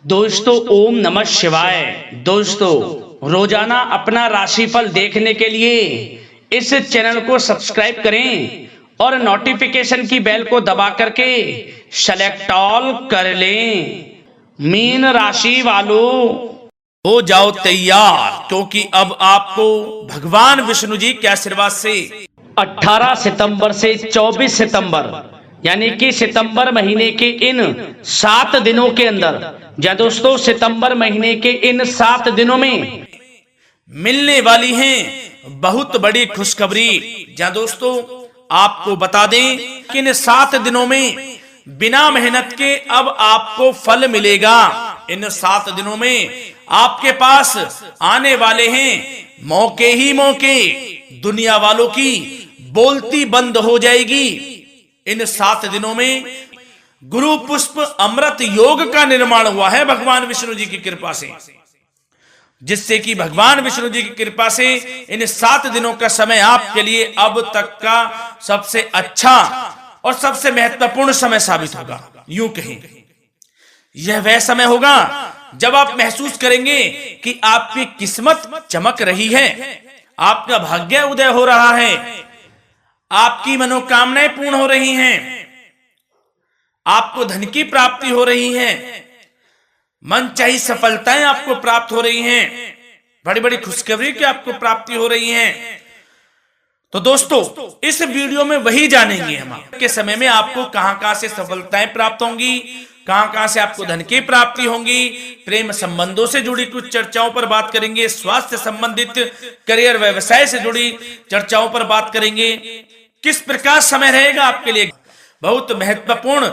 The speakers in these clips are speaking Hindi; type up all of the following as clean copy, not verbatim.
दोस्तों ओम नमः शिवाय। दोस्तों रोजाना अपना राशिफल देखने के लिए इस चैनल को सब्सक्राइब करें और नोटिफिकेशन की बेल को दबा करके सेलेक्ट ऑल कर लें। मीन राशि वालों हो जाओ तैयार, क्योंकि अब आपको भगवान विष्णु जी के आशीर्वाद से 18 सितंबर से 24 सितंबर यानी कि सितंबर महीने के इन 7 दिनों के अंदर, या दोस्तों सितंबर महीने के इन 7 दिनों में मिलने वाली हैं बहुत बड़ी खुशखबरी। जहाँ दोस्तों आपको बता दें कि इन 7 दिनों में बिना मेहनत के अब आपको फल मिलेगा। इन 7 दिनों में आपके पास आने वाले हैं मौके ही मौके। दुनिया वालों की बोलती बंद हो जाएगी। इन 7 दिनों में गुरु पुष्प अमृत योग का निर्माण हुआ है भगवान विष्णु जी की कृपा से, जिससे कि भगवान विष्णु जी की कृपा से इन 7 दिनों का समय आपके लिए अब तक का सबसे अच्छा और सबसे महत्वपूर्ण समय साबित होगा। यूं कहें यह वह समय होगा जब आप महसूस करेंगे कि आपकी किस्मत चमक रही है, आपका भाग्य उदय हो रहा है, आपकी मनोकामनाएं पूर्ण हो रही हैं, आपको धन की प्राप्ति हो रही है, मनचाही सफलताएं आपको प्राप्त हो रही हैं, बड़ी बड़ी खुशखबरी की आपको प्राप्ति हो रही है। तो दोस्तों इस वीडियो में वही जानेंगे हम के समय में आपको कहां से सफलताएं प्राप्त होंगी, कहां से आपको धन की प्राप्ति होंगी, प्रेम संबंधों से जुड़ी कुछ चर्चाओं पर बात करेंगे, स्वास्थ्य संबंधित करियर व्यवसाय से जुड़ी चर्चाओं पर बात करेंगे। किस प्रकार समय रहेगा आपके लिए, बहुत महत्वपूर्ण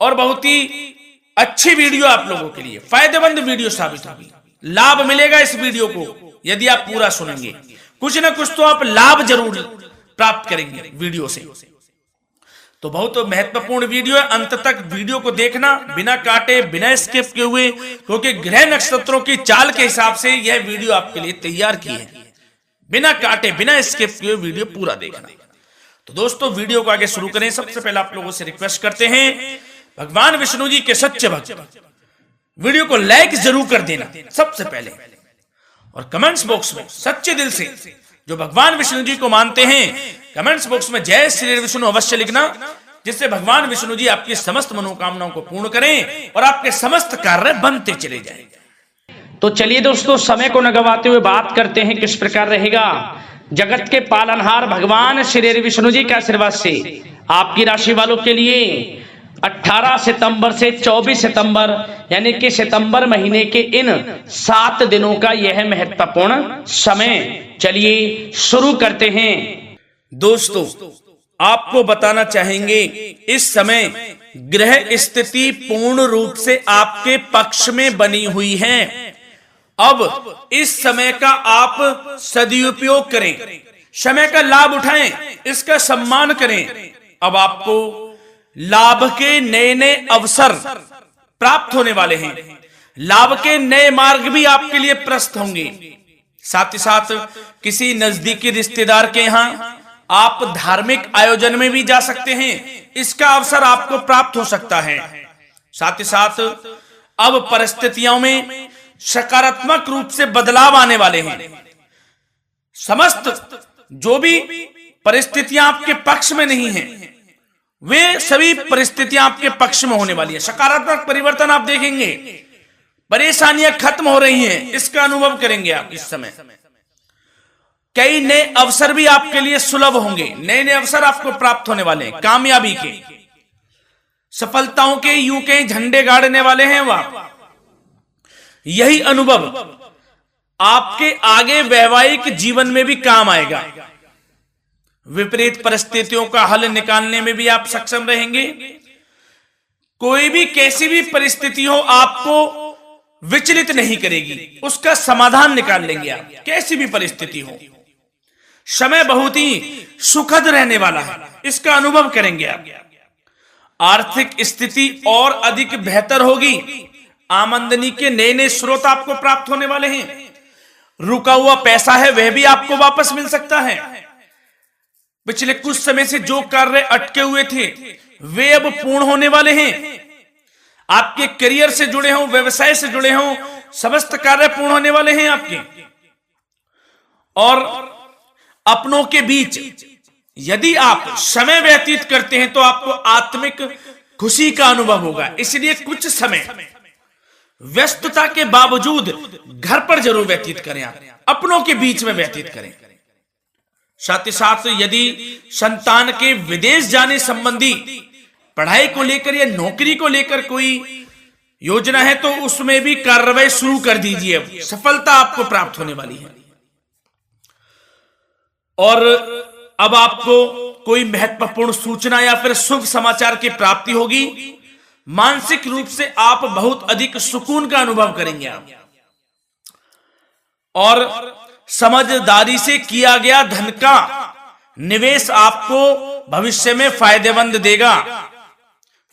और बहुत ही अच्छी वीडियो आप लोगों के लिए फायदेमंद वीडियो साबित होगी। लाभ मिलेगा इस वीडियो को यदि आप पूरा सुनेंगे, कुछ ना कुछ तो आप लाभ जरूर प्राप्त करेंगे वीडियो से। तो बहुत महत्वपूर्ण वीडियो है, अंत तक वीडियो को देखना बिना काटे बिना स्किप किए हुए, क्योंकि ग्रह नक्षत्रों की चाल के हिसाब से यह वीडियो आपके लिए तैयार की है। बिना काटे बिना स्किप किए वीडियो पूरा देखना। तो दोस्तों वीडियो को आगे शुरू करें। सबसे पहले आप लोगों से रिक्वेस्ट करते हैं, भगवान विष्णु जी के सच्चे भक्त वीडियो को लाइक जरूर कर देना सबसे पहले, और कमेंट्स बॉक्स में सच्चे दिल से जो भगवान विष्णु जी को मानते हैं कमेंट्स बॉक्स में जय श्री विष्णु अवश्य लिखना, जिससे भगवान विष्णु जी आपकी समस्त मनोकामनाओं को पूर्ण करें और आपके समस्त कार्य बनते चले जाएं। तो चलिए दोस्तों समय को न गवाते हुए बात करते हैं किस प्रकार रहेगा जगत के पालनहार भगवान श्री विष्णु जी के आशीर्वाद से आपकी राशि वालों के लिए 18 सितंबर से 24 सितंबर यानी कि सितंबर महीने के इन 7 दिनों का यह महत्वपूर्ण समय। चलिए शुरू करते हैं। दोस्तों आपको बताना चाहेंगे इस समय ग्रह स्थिति पूर्ण रूप से आपके पक्ष में बनी हुई है। अब इस समय का आप सदुपयोग करें, समय का लाभ उठाएं, इसका सम्मान करें। अब आपको लाभ के नए नए अवसर प्राप्त होने वाले हैं, लाभ के नए मार्ग भी आपके लिए प्रशस्त होंगे। साथ ही साथ किसी नजदीकी रिश्तेदार के यहाँ आप धार्मिक आयोजन में भी जा सकते हैं, इसका अवसर आपको प्राप्त हो सकता है। साथ ही साथ अब परिस्थितियों में सकारात्मक रूप से बदलाव आने वाले हैं। समस्त जो भी परिस्थितियां आपके पक्ष में नहीं हैं, वे सभी परिस्थितियां आपके पक्ष में होने वाली है। सकारात्मक परिवर्तन आप देखेंगे, परेशानियां खत्म हो रही हैं, इसका अनुभव करेंगे आप इस समय। कई नए अवसर भी आपके लिए सुलभ होंगे, नए नए अवसर आपको प्राप्त होने वाले हैं, कामयाबी के, सफलताओं के यूं के झंडे गाड़ने वाले हैं वह। यही अनुभव आपके आगे वैवाहिक जीवन में भी काम आएगा। विपरीत परिस्थितियों का हल निकालने में भी आप सक्षम रहेंगे। कोई भी कैसी भी परिस्थिति हो आपको विचलित नहीं करेगी, उसका समाधान निकाल लेंगे आप, कैसी भी परिस्थिति हो। समय बहुत ही सुखद रहने वाला है, इसका अनुभव करेंगे आप। आर्थिक स्थिति और अधिक बेहतर होगी, आमदनी के नए नए स्रोत आपको प्राप्त होने वाले हैं। रुका हुआ पैसा है वह भी आपको वापस मिल सकता है। पिछले कुछ समय से जो कार्य अटके हुए थे वे अब पूर्ण होने वाले हैं। आपके करियर से जुड़े हों, व्यवसाय से जुड़े हों, समस्त कार्य पूर्ण होने वाले हैं आपके। और अपनों के बीच यदि आप समय व्यतीत करते हैं तो आपको आत्मिक खुशी का अनुभव होगा। इसलिए कुछ समय व्यस्तता के बावजूद घर पर जरूर व्यतीत करें, आप अपनों के बीच में व्यतीत करें। साथ ही साथ यदि संतान के विदेश जाने संबंधी पढ़ाई को लेकर या नौकरी को लेकर कोई योजना है तो उसमें भी कार्रवाई शुरू कर दीजिए, सफलता आपको प्राप्त होने वाली है। और अब आपको कोई महत्वपूर्ण सूचना या फिर शुभ समाचार की प्राप्ति होगी। मानसिक रूप से आप बहुत अधिक सुकून का अनुभव करेंगे आप। और समझदारी से किया गया धन का निवेश आपको भविष्य में फायदेमंद देगा,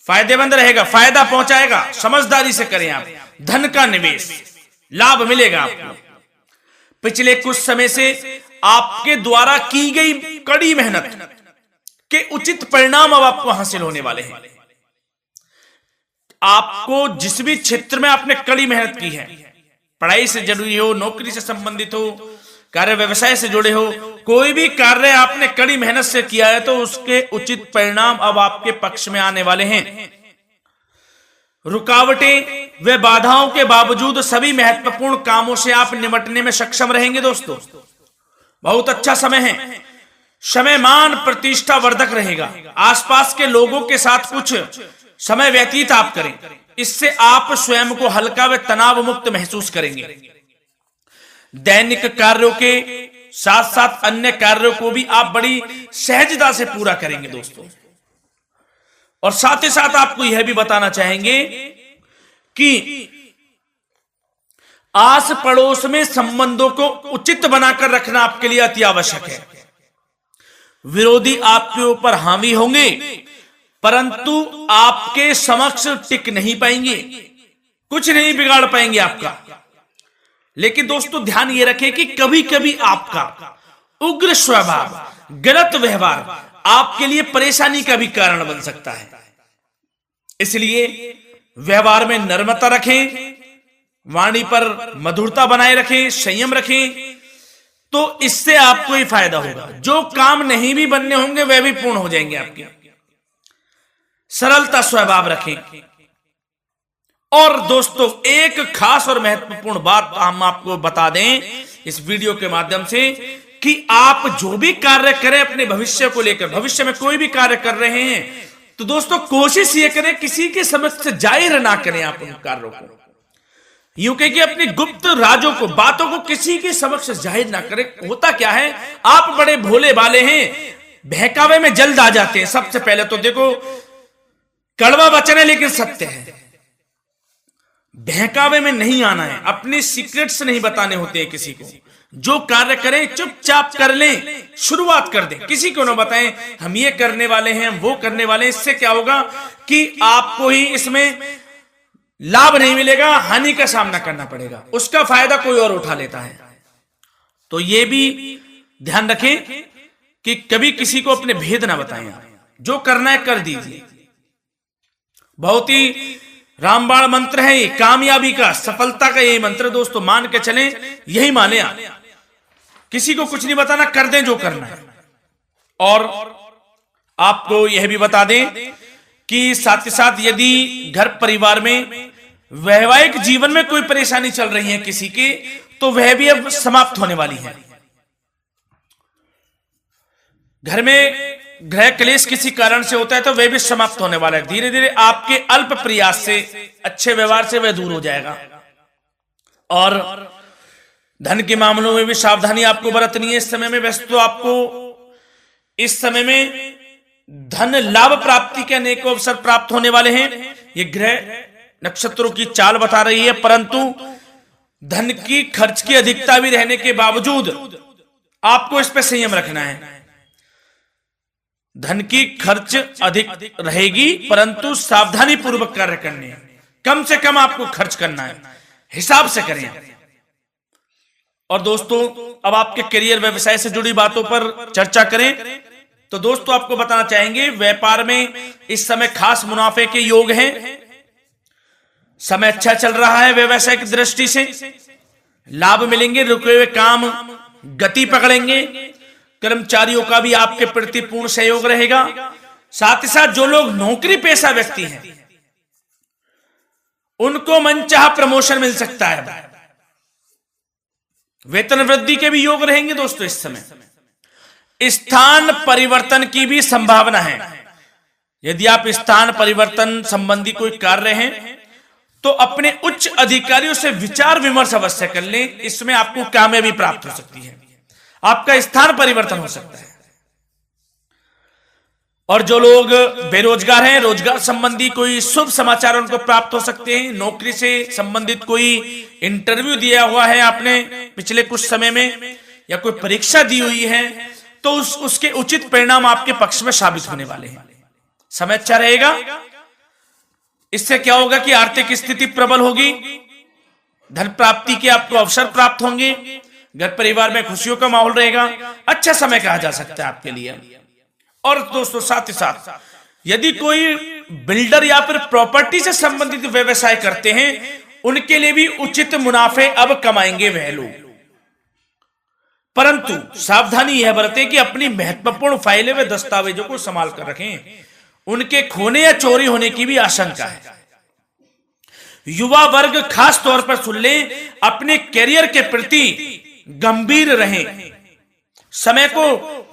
फायदेमंद रहेगा, फायदा पहुंचाएगा। समझदारी से करें आप, धन का निवेश, लाभ मिलेगा आपको। पिछले कुछ समय से आपके द्वारा की गई कड़ी मेहनत के उचित परिणाम अब आपको हासिल होने वाले हैं। आपको जिस भी क्षेत्र में आपने कड़ी मेहनत की है, पढ़ाई से जुड़ी हो, नौकरी से संबंधित हो, कार्य व्यवसाय से जुड़े हो, कोई भी कार्य आपने कड़ी मेहनत से किया है तो उसके उचित परिणाम अब आपके पक्ष में आने वाले हैं। रुकावटें व बाधाओं के बावजूद सभी महत्वपूर्ण कामों से आप निपटने में सक्षम रहेंगे। दोस्तों बहुत अच्छा समय है, समय मान प्रतिष्ठा वर्धक रहेगा। आसपास के लोगों के साथ कुछ समय व्यतीत आप करें, इससे आप स्वयं को हल्का व तनाव मुक्त महसूस करेंगे। दैनिक कार्यों के साथ साथ अन्य कार्यों को भी आप बड़ी सहजता से पूरा करेंगे दोस्तों। और साथ ही साथ आपको यह भी बताना चाहेंगे कि आस पड़ोस में संबंधों को उचित बनाकर रखना आपके लिए अति आवश्यक है। विरोधी आपके ऊपर हावी होंगे परंतु आपके समक्ष टिक नहीं पाएंगे, कुछ नहीं बिगाड़ पाएंगे आपका। लेकिन दोस्तों ध्यान ये रखें कि कभी कभी आपका उग्र स्वभाव, गलत व्यवहार आपके लिए परेशानी का भी कारण बन सकता है। इसलिए व्यवहार में नम्रता रखें, वाणी पर मधुरता बनाए रखें, संयम रखें, तो इससे आपको ही फायदा होगा। जो काम नहीं भी बनने होंगे वह भी पूर्ण हो जाएंगे आपके। सरलता स्वभाव रखें। और दोस्तों एक खास और महत्वपूर्ण बात हम आपको बता दें इस वीडियो के माध्यम से कि आप जो भी कार्य करें अपने भविष्य को लेकर, भविष्य में कोई भी कार्य कर रहे हैं तो दोस्तों कोशिश ये करें किसी के समक्ष जाहिर ना करें आप उन कार्यों को। यूं कह कि अपनी गुप्त राजों को, बातों को किसी के समक्ष जाहिर ना करें। होता क्या है, आप बड़े भोले भाले हैं, बहकावे में जल्द आ जाते हैं। सबसे पहले तो देखो कड़वा वचन है लेकिन सत्य है, बहकावे में नहीं आना है, अपने सीक्रेट्स नहीं बताने होते हैं किसी को। जो कार्य करें चुपचाप कर लें, शुरुआत कर दें, किसी को ना बताएं हम ये करने वाले हैं, वो करने वाले हैं। इससे क्या होगा कि आपको ही इसमें लाभ नहीं मिलेगा, हानि का सामना करना पड़ेगा, उसका फायदा कोई और उठा लेता है। तो ये भी ध्यान रखें कि कभी किसी को अपने भेद ना बताएं, जो करना है कर दीजिए। बहुत ही रामबाण मंत्र है ये, कामयाबी का, सफलता का यही मंत्र दोस्तों, मान के चलें, यही माने आप। किसी को कुछ नहीं बताना, कर दें जो करना है। और आपको यह भी बता दें कि साथ ही साथ यदि घर परिवार में वैवाहिक जीवन में कोई परेशानी चल रही है किसी की, तो वह भी अब समाप्त होने वाली है। घर में गृह क्लेश किसी कारण से होता है तो वह भी समाप्त होने वाला है। धीरे धीरे आपके अल्प प्रयास से, अच्छे व्यवहार से वह दूर हो जाएगा। और धन के मामलों में भी सावधानी आपको बरतनी है इस समय में। वैसे तो आपको इस समय में धन लाभ प्राप्ति के अनेक अवसर प्राप्त होने वाले हैं, ये ग्रह नक्षत्रों की चाल बता रही है। परंतु धन की खर्च की अधिकता भी रहने के बावजूद आपको इस पर संयम रखना है। धन की खर्च अधिक रहेगी परंतु सावधानी पूर्वक कार्य करने हैं, कम से कम आपको खर्च करना है, हिसाब से करें। और दोस्तों अब आपके करियर व्यवसाय से जुड़ी बातों पर चर्चा करें तो दोस्तों आपको बताना चाहेंगे व्यापार में इस समय खास मुनाफे के योग हैं। समय अच्छा चल रहा है व्यवसायिक दृष्टि से, लाभ मिलेंगे, रुके हुए काम गति पकड़ेंगे, कर्मचारियों का भी आपके प्रति पूर्ण सहयोग रहेगा। साथ ही साथ जो लोग नौकरी पेशा व्यक्ति हैं उनको मनचाहा प्रमोशन मिल सकता है, वेतन वृद्धि के भी योग रहेंगे दोस्तों। इस समय स्थान परिवर्तन की भी संभावना है। यदि आप स्थान परिवर्तन संबंधी कोई कार्य हैं तो अपने उच्च अधिकारियों से विचार विमर्श अवश्य कर लें, इसमें आपको कामयाबी प्राप्त हो सकती है, आपका स्थान परिवर्तन हो सकता है। और जो लोग बेरोजगार हैं, रोजगार संबंधी कोई शुभ समाचार उनको प्राप्त हो सकते हैं। नौकरी से संबंधित कोई इंटरव्यू दिया हुआ है आपने पिछले कुछ समय में, या कोई परीक्षा दी हुई है, तो उसके उचित परिणाम आपके पक्ष में साबित होने वाले हैं। समय अच्छा रहेगा। इससे क्या होगा कि आर्थिक स्थिति प्रबल होगी, धन प्राप्ति के आपको अवसर प्राप्त होंगे, घर परिवार में खुशियों का माहौल रहेगा। अच्छा समय कहा जा सकता है आपके लिए। और दोस्तों साथ ही साथ यदि कोई बिल्डर या फिर प्रॉपर्टी से संबंधित व्यवसाय करते हैं, उनके लिए भी उचित मुनाफे अब कमाएंगे वह लोग। परंतु सावधानी यह बरतें कि अपनी महत्वपूर्ण फाइलें व दस्तावेजों को संभाल कर रखें, उनके खोने या चोरी होने की भी आशंका है। युवा वर्ग खास तौर पर सुन लें, अपने करियर के प्रति गंभीर रहें, समय को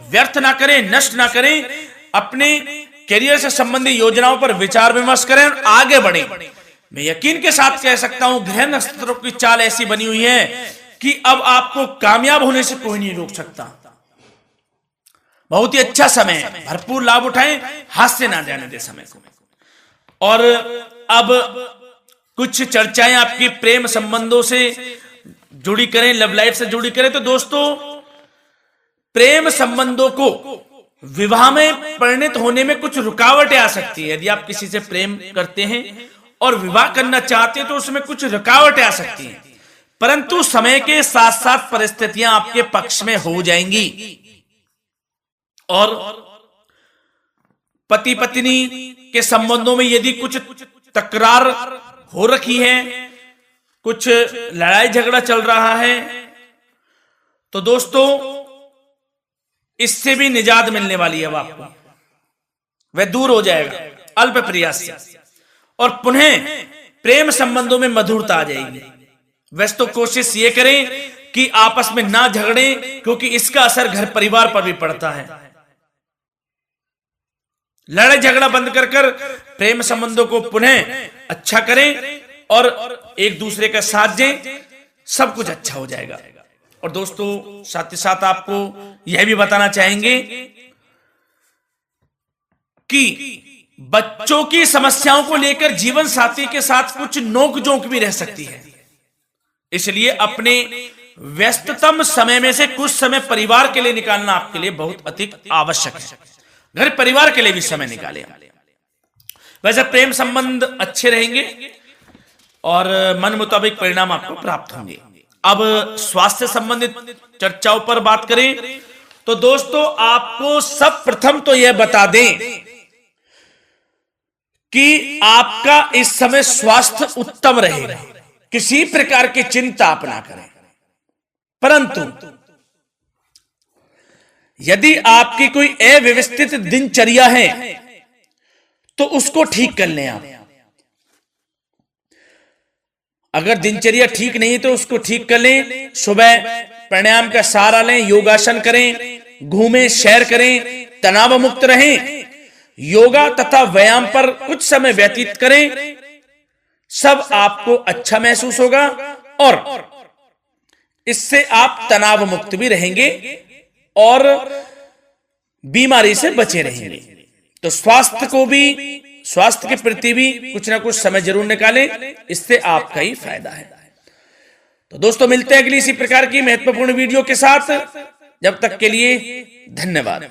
व्यर्थ ना करें, नष्ट ना करें, अपने करियर से संबंधित योजनाओं पर विचार विमर्श करें और आगे बढ़ें। मैं यकीन के साथ कह सकता हूं, ग्रह नक्षत्रों की चाल ऐसी बनी हुई है कि अब आपको कामयाब होने से कोई नहीं रोक सकता। बहुत ही अच्छा समय है, भरपूर लाभ उठाएं, हाथ से ना जाने दे समय को। और अब कुछ चर्चाएं आपकी प्रेम संबंधों से जुड़ी करें, लव लाइफ से जुड़ी करें। तो दोस्तों प्रेम संबंधों को विवाह में परिणत होने में कुछ रुकावटें आ सकती है। यदि आप किसी से प्रेम करते हैं और विवाह करना चाहते हैं तो उसमें कुछ रुकावटें आ सकती हैं, परंतु समय के साथ साथ परिस्थितियां आपके पक्ष में हो जाएंगी। और पति पत्नी के संबंधों में यदि कुछ तकरार हो रखी है, कुछ लड़ाई झगड़ा चल रहा है, तो दोस्तों इससे भी निजात मिलने वाली है। अब आपको वह दूर हो जाएगा अल्प प्रयास से, और पुनः प्रेम संबंधों में मधुरता आ जाएगी। वैसे तो कोशिश ये करें कि आपस में ना झगड़ें, क्योंकि इसका असर घर परिवार पर भी पड़ता है। लड़ाई झगड़ा बंद कर प्रेम संबंधों को पुनः अच्छा करें और एक दूसरे का साथ दें, सब कुछ अच्छा हो जाएगा। और दोस्तों साथ ही साथ आपको यह भी बताना चाहेंगे कि बच्चों की समस्याओं को लेकर जीवन साथी के साथ कुछ नोकझोंक भी रह सकती है, इसलिए अपने व्यस्ततम समय में से कुछ समय परिवार के लिए निकालना आपके लिए बहुत अधिक आवश्यक है। घर परिवार के लिए भी समय निकालें। वैसे प्रेम संबंध अच्छे रहेंगे और मन मुताबिक परिणाम आपको प्राप्त होंगे। अब स्वास्थ्य संबंधित चर्चाओं पर बात करें तो दोस्तों आपको सब प्रथम तो यह बता दें कि आपका इस समय स्वास्थ्य उत्तम रहेगा, किसी प्रकार की चिंता आप ना करें। परंतु यदि आपकी कोई अव्यवस्थित दिनचर्या है तो उसको ठीक कर लें आप। अगर दिनचर्या ठीक नहीं है तो उसको ठीक कर लें। सुबह प्राणायाम का सहारा लें, योगासन करें, घूमें, सैर करें, तनाव मुक्त रहें, योगा तथा व्यायाम पर कुछ समय व्यतीत करें। सब आपको अच्छा महसूस होगा और इससे आप तनाव मुक्त भी रहेंगे और बीमारी से बचे रहेंगे। तो स्वास्थ्य के प्रति भी कुछ ना कुछ समय जरूर निकालें, इससे आपका ही फायदा है। तो दोस्तों मिलते हैं अगली इसी प्रकार की महत्वपूर्ण वीडियो के साथ। जब तक के लिए धन्यवाद।